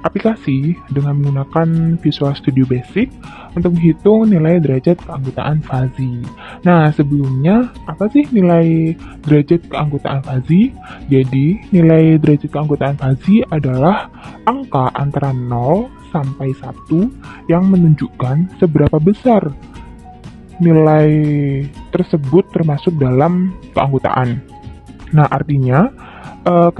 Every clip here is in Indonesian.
aplikasi dengan menggunakan Visual Studio Basic untuk menghitung nilai derajat keanggotaan fuzzy. Nah, sebelumnya apa sih nilai derajat keanggotaan fuzzy? Jadi, nilai derajat keanggotaan fuzzy adalah angka antara 0 sampai 1 yang menunjukkan seberapa besar nilai tersebut termasuk dalam keanggotaan. Nah, artinya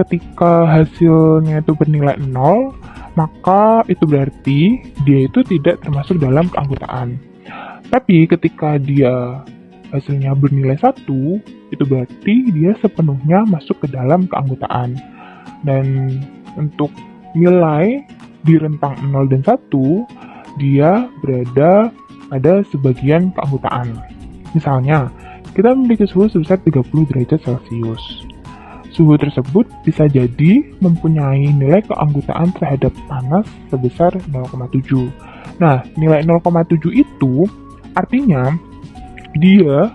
ketika hasilnya itu bernilai 0, maka itu berarti dia itu tidak termasuk dalam keanggotaan. Tapi ketika dia hasilnya bernilai 1, itu berarti dia sepenuhnya masuk ke dalam keanggotaan. Dan untuk nilai di rentang 0 dan 1, dia berada pada sebagian keanggotaan. Misalnya, kita memiliki suhu sebesar 30 derajat Celcius. Suhu tersebut bisa jadi mempunyai nilai keanggotaan terhadap panas sebesar 0,7. Nah, nilai 0,7 itu artinya dia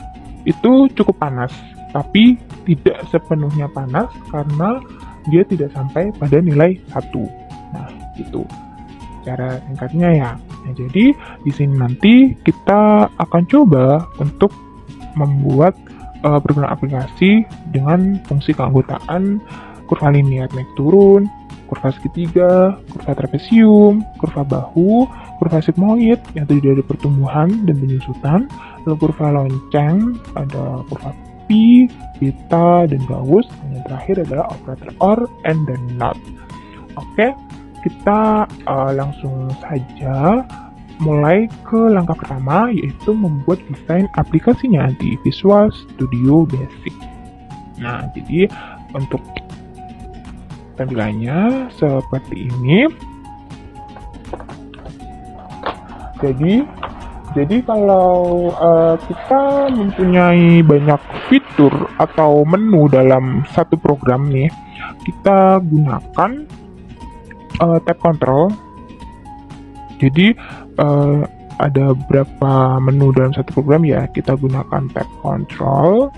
itu cukup panas, tapi tidak sepenuhnya panas karena dia tidak sampai pada nilai 1. Nah, itu cara singkatnya ya. Nah, jadi di sini nanti kita akan coba untuk membuat program aplikasi dengan fungsi keanggotaan kurva linear naik turun, kurva segitiga, kurva trapesium, kurva bahu, kurva sigmoid yang terdiri dari pertumbuhan dan penyusutan, lalu kurva lonceng, ada kurva pi, beta, dan Gauss, dan yang terakhir adalah operator OR, AND, dan NOT. Oke, kita langsung saja mulai ke langkah pertama, yaitu membuat desain aplikasinya di Visual Studio Basic. Nah, jadi untuk tampilannya seperti ini. Jadi kalau kita mempunyai banyak fitur atau menu dalam satu program nih, kita gunakan tab control. Jadi ada beberapa menu dalam satu program ya, kita gunakan tab control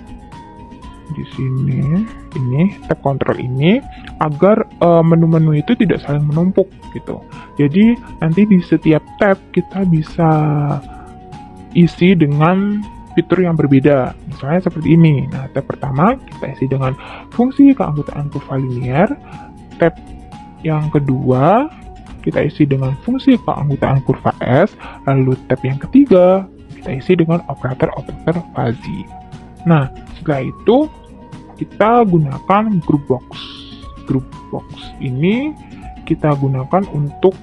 di sini. Ini tab control ini agar menu-menu itu tidak saling menumpuk gitu. Jadi nanti di setiap tab kita bisa isi dengan fitur yang berbeda. Misalnya seperti ini. Nah, tab pertama kita isi dengan fungsi keanggotaan kurva linear. Tab yang kedua kita isi dengan fungsi keanggotaan kurva S, lalu tab yang ketiga kita isi dengan operator-operator fuzzy. Nah, setelah itu kita gunakan group box. Group box ini kita gunakan untuk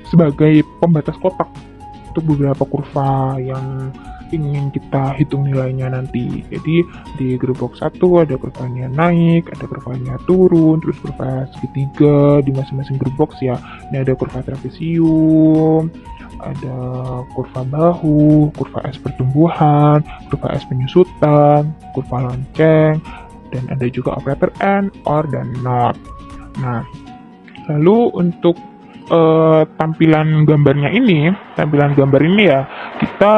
sebagai pembatas kotak untuk beberapa kurva yang ingin kita hitung nilainya nanti. Jadi di group box 1 ada kurvanya naik, ada kurvanya turun, terus kurva segitiga di masing-masing group box ya. Ini ada kurva trapesium, ada kurva bahu, kurva S pertumbuhan, kurva S penyusutan, kurva lonceng, dan ada juga operator AND, OR, dan NOT. Nah, lalu untuk tampilan gambar ini ya, kita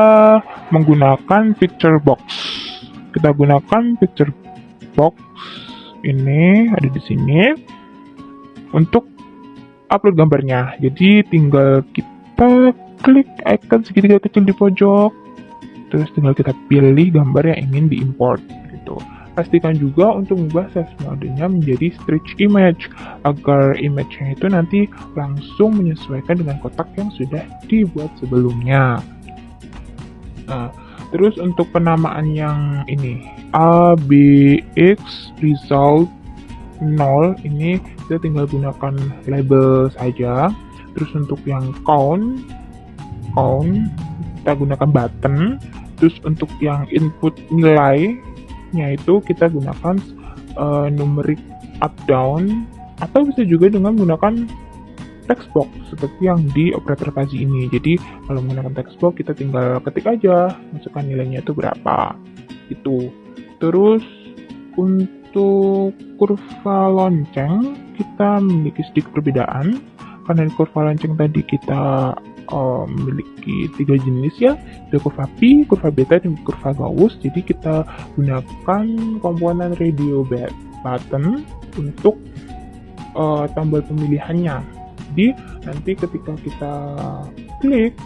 menggunakan picture box. Kita gunakan picture box ini ada di sini untuk upload gambarnya. Jadi tinggal kita klik icon segitiga kecil di pojok, terus tinggal kita pilih gambar yang ingin diimport gitu. Pastikan juga untuk mengubah size modenya menjadi stretch image agar image-nya itu nanti langsung menyesuaikan dengan kotak yang sudah dibuat sebelumnya. Nah, terus untuk penamaan yang ini ABX result 0 ini kita tinggal gunakan label saja. Terus untuk yang count kita gunakan button. Terus untuk yang input nilainya itu kita gunakan numeric up down, atau bisa juga dengan menggunakan text box seperti yang di operator fuzzy ini. Jadi kalau menggunakan text box kita tinggal ketik aja masukkan nilainya itu berapa itu. Terus untuk kurva lonceng kita memiliki sedikit perbedaan karena di kurva lonceng tadi kita memiliki 3 jenis ya, ada kurva pi, kurva beta, dan kurva Gauss. Jadi kita gunakan komponen radio button untuk tombol pemilihannya. Jadi nanti ketika kita klik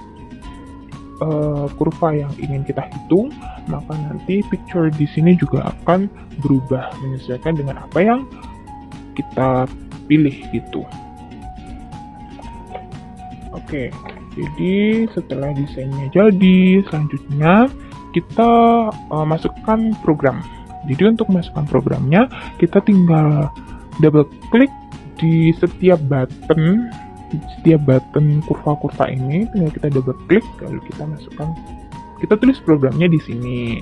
kurva yang ingin kita hitung, maka nanti picture di sini juga akan berubah menyesuaikan dengan apa yang kita pilih gitu. Oke, jadi setelah desainnya jadi, selanjutnya kita masukkan program. Jadi untuk masukkan programnya, kita tinggal double klik di setiap button kurva-kurva ini, tinggal kita double klik, lalu kita tulis programnya di sini.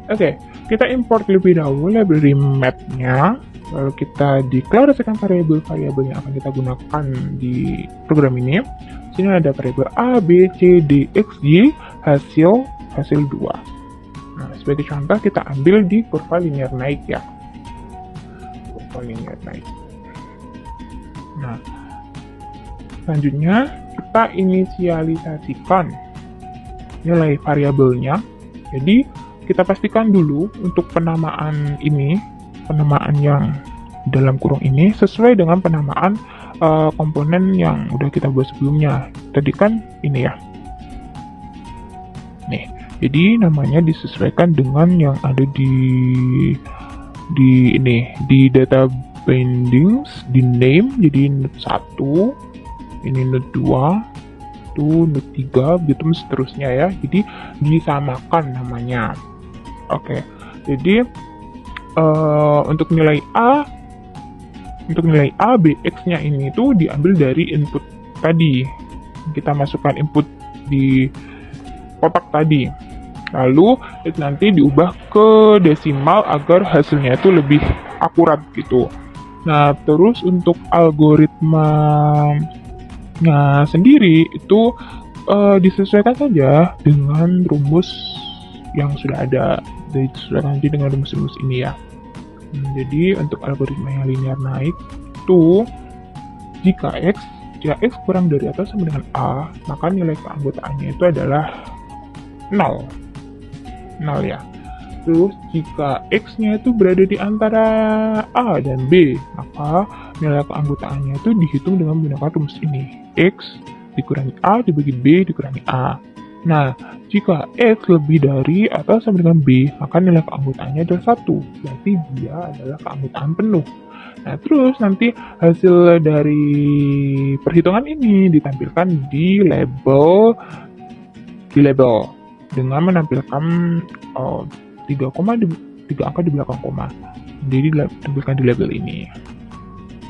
Oke, kita import lebih dahulu library map-nya, lalu kita deklarasikan variabel yang akan kita gunakan di program ini. Di sini ada variabel A, B, C, D, X, Y, hasil 2. Nah, sebagai contoh kita ambil di kurva linear naik ya. Kurva linear naik. Nah, selanjutnya kita inisialisasikan nilai variabelnya. Jadi kita pastikan dulu untuk penamaan yang dalam kurung ini sesuai dengan penamaan komponen yang udah kita buat sebelumnya. Tadi kan ini ya. Nih, jadi namanya disesuaikan dengan yang ada di data bindings, di name, jadi node 1, ini node 2, node 3, begitu seterusnya ya. Jadi disamakan namanya. Oke, jadi untuk nilai A, B, X-nya ini tuh diambil dari input tadi. Kita masukkan input di kotak tadi. Lalu itu nanti diubah ke desimal agar hasilnya itu lebih akurat gitu. Nah, terus untuk algoritmanya sendiri itu disesuaikan saja dengan rumus yang sudah ada. Disesuaikan aja dengan rumus-rumus ini ya. Jadi untuk algoritma yang linear naik itu jika X kurang dari atau sama dengan A, maka nilai keanggotaannya itu adalah 0 ya. Terus jika X-nya itu berada di antara A dan B, maka nilai keanggotaannya itu dihitung dengan menggunakan rumus ini. X dikurangi A dibagi B dikurangi A. Nah, jika X lebih dari atau sama dengan B, maka nilai keanggotaannya adalah 1. Berarti dia adalah keanggotaan penuh. Nah, terus nanti hasil dari perhitungan ini ditampilkan di label dengan menampilkan 3 angka di belakang koma. Jadi ditampilkan di label ini.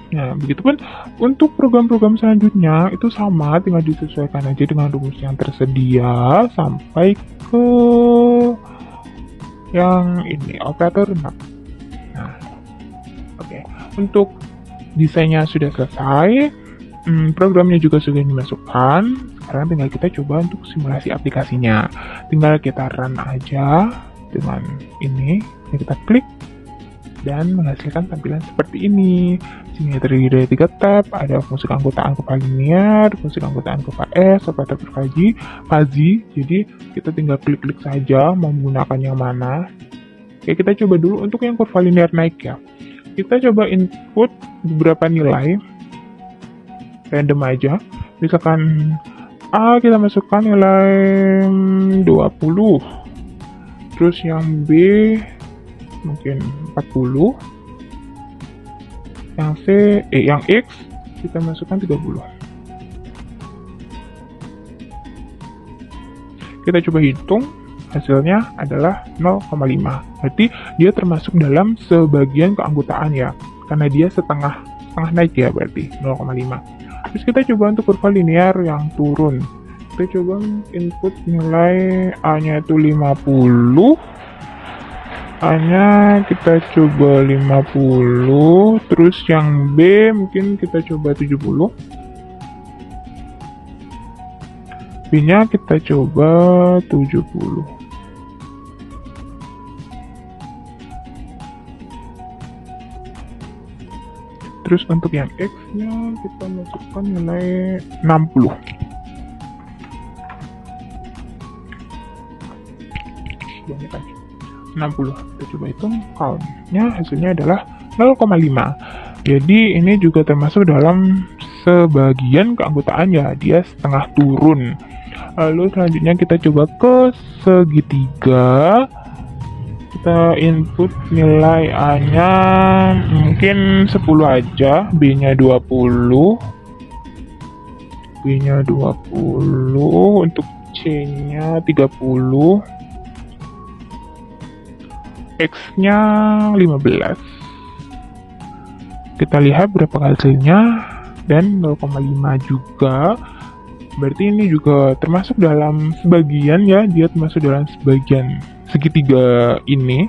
Nah, begitupun untuk program-program selanjutnya itu sama, tinggal disesuaikan aja dengan rumus yang tersedia sampai ke yang ini, operator NAP. Nah, oke. Untuk desainnya sudah selesai, programnya juga sudah dimasukkan. Sekarang tinggal kita coba untuk simulasi aplikasinya. Tinggal kita run aja dengan ini, kita klik dan menghasilkan tampilan seperti ini. Sini terdiri dari 3 tab, ada fungsi keanggotaan kurva linear, fungsi keanggotaan kurva S, operator fuzzy. Jadi kita tinggal klik-klik saja mau menggunakan yang mana. Oke, kita coba dulu untuk yang kurva linear naik ya. Kita coba input beberapa nilai random aja. Misalkan A kita masukkan nilai 20. Terus yang B mungkin 40. Yang X kita masukkan 30. Kita coba hitung, hasilnya adalah 0,5. Berarti dia termasuk dalam sebagian keanggotaan ya, karena dia setengah naik ya, berarti 0,5. Terus kita coba untuk kurva linear yang turun. Kita coba input nilai A-nya itu 50. A-nya kita coba 50, terus yang B mungkin kita coba 70. B-nya kita coba 70. Terus untuk yang X-nya kita masukkan nilai 60. Banyak aja. 60. Kita coba hitung count-nya, hasilnya adalah 0,5. Jadi ini juga termasuk dalam sebagian keanggotaan ya, dia setengah turun. Lalu selanjutnya kita coba ke segitiga. Kita input nilai A-nya mungkin 10 aja, B-nya 20. B-nya 20, untuk C-nya 30. X-nya 15. Kita lihat berapa hasilnya, dan 0,5 juga. Berarti ini juga termasuk dalam sebagian ya, dia termasuk dalam sebagian segitiga ini.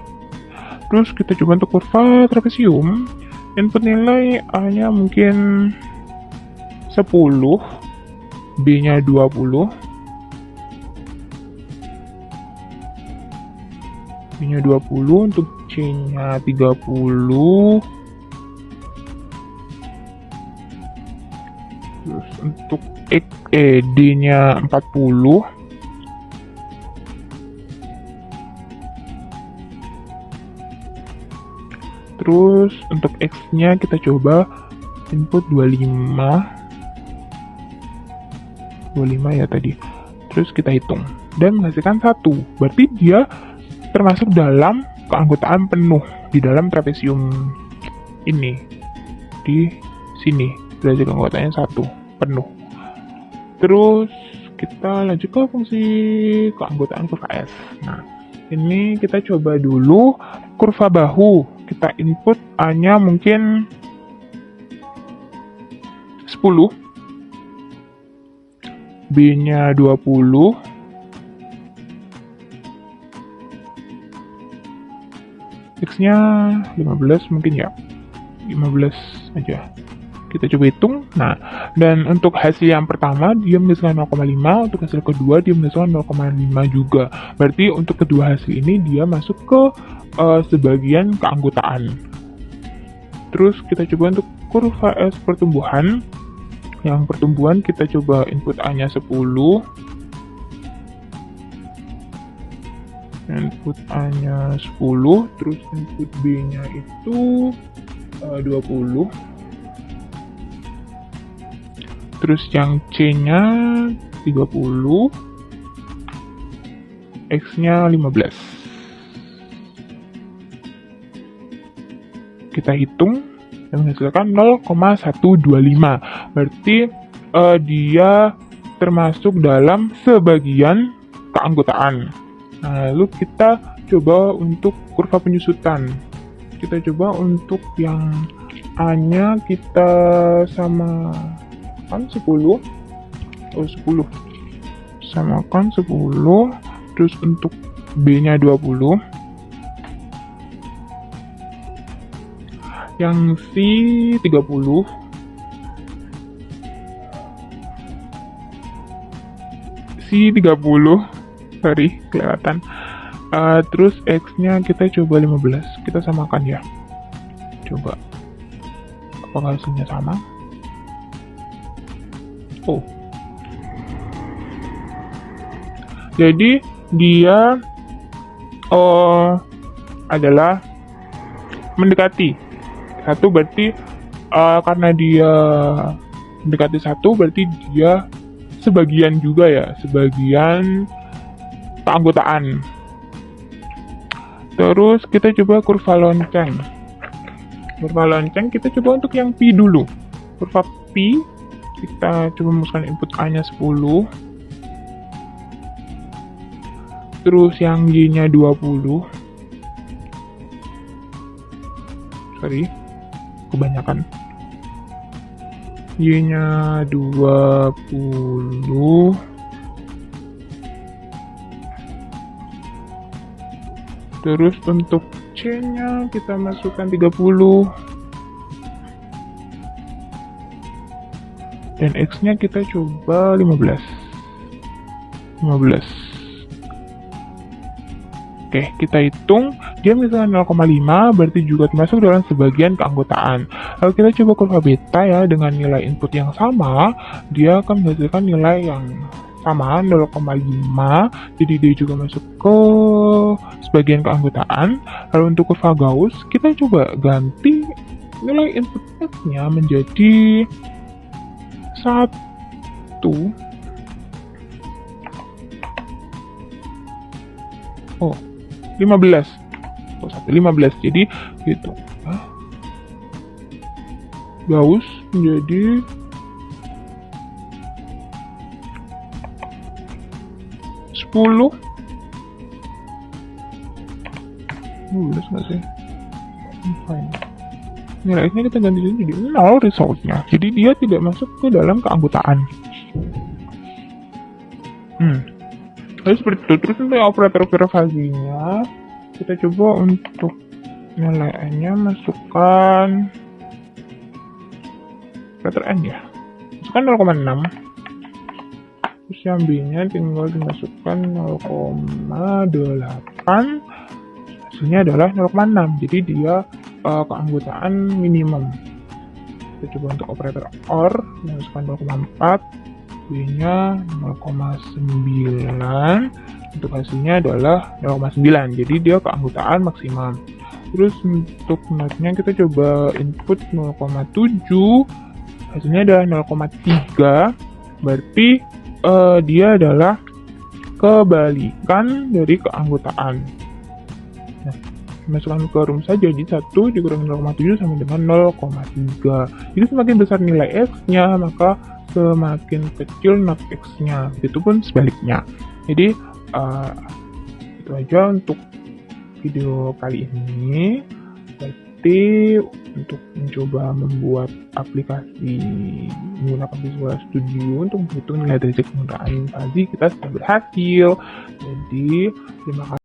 Terus kita coba untuk kurva trapesium. Input nilai A-nya mungkin 10, B-nya 20. B-nya 20, untuk C-nya 30. Terus untuk D-nya 40. Terus untuk X-nya kita coba input 25 ya tadi. Terus kita hitung dan menghasilkan 1. Berarti dia termasuk dalam keanggotaan penuh di dalam trapesium ini. Di sini derajat keanggotaannya 1 penuh. Terus kita lanjut ke fungsi keanggotaan kurva S. Nah, ini kita coba dulu kurva bahu. Kita input A-nya mungkin 10, B-nya 20, X-nya 15 mungkin ya, 15 aja. Kita coba hitung. Nah, dan untuk hasil yang pertama dia menghasilkan 0,5, untuk hasil kedua dia menghasilkan 0,5 juga. Berarti untuk kedua hasil ini dia masuk ke sebagian keanggotaan. Terus kita coba untuk kurva S pertumbuhan. Yang pertumbuhan kita coba input A-nya 10. Input A-nya 10, terus input B-nya itu 20. Terus yang C-nya 30, X-nya 15. Kita hitung dan menghasilkan 0,125. Berarti dia termasuk dalam sebagian keanggotaan. Nah, lalu kita coba untuk kurva penyusutan. Kita coba untuk yang A-nya kita samakan 10. 10. Samakan 10. Terus untuk B-nya 20. Yang C 30. C 30. Sorry, kelewatan. Terus X-nya kita coba 15. Kita samakan ya. Coba. Apakah hasilnya sama? Oh. Jadi dia adalah mendekati 1, berarti karena dia mendekati 1 berarti dia sebagian juga ya, sebagian keanggotaan. Terus kita coba kurva lonceng. Kurva lonceng kita coba untuk yang Pi dulu. Kurva Pi kita coba masukkan input A-nya 10. Terus yang Y-nya 20. Sorry, kebanyakan. Y-nya 20. Terus untuk C-nya kita masukkan 30. Dan X-nya kita coba 15. Oke, kita hitung. Dia misalnya 0,5, berarti juga termasuk dalam sebagian keanggotaan. Lalu kita coba kurva beta ya, dengan nilai input yang sama, dia akan menghasilkan nilai yang sama, 0,5. Jadi dia juga masuk ke sebagian keanggotaan. Lalu untuk kurva Gauss, kita coba ganti nilai input X-nya menjadi 1, oh 15, 15, jadi gitu. Gauss menjadi 10, 12 nggak sih? Fine. Nilai X-nya kita ganti jadi 0 resultnya. Jadi dia tidak masuk ke dalam keanggotaan. Jadi seperti itu. Terus untuk operator Fuzzy-nya, kita coba untuk nilai N-nya masukkan operator N ya. Masukkan 0,6. Terus yang B-nya tinggal dimasukkan 0,8. Hasilnya adalah 0,6. Jadi dia keanggotaan minimum. Kita coba untuk operator OR, masukkan 0,4. B-nya 0,9, untuk hasilnya adalah 0,9, jadi dia keanggotaan maksimum. Terus untuk notnya kita coba input 0,7, hasilnya adalah 0,3, berarti dia adalah kebalikan dari keanggotaan. Nah, masukkan ke room saja, jadi 1 dikurangi 0,7 sama dengan 0,3. Jadi semakin besar nilai X-nya, maka semakin kecil not X-nya, itu pun sebaliknya. Jadi itu aja untuk video kali ini. Berarti untuk mencoba membuat aplikasi menggunakan Visual Studio untuk menghitung nilai derajat penggunaan Fuzzy kita sudah berhasil. Jadi terima kasih.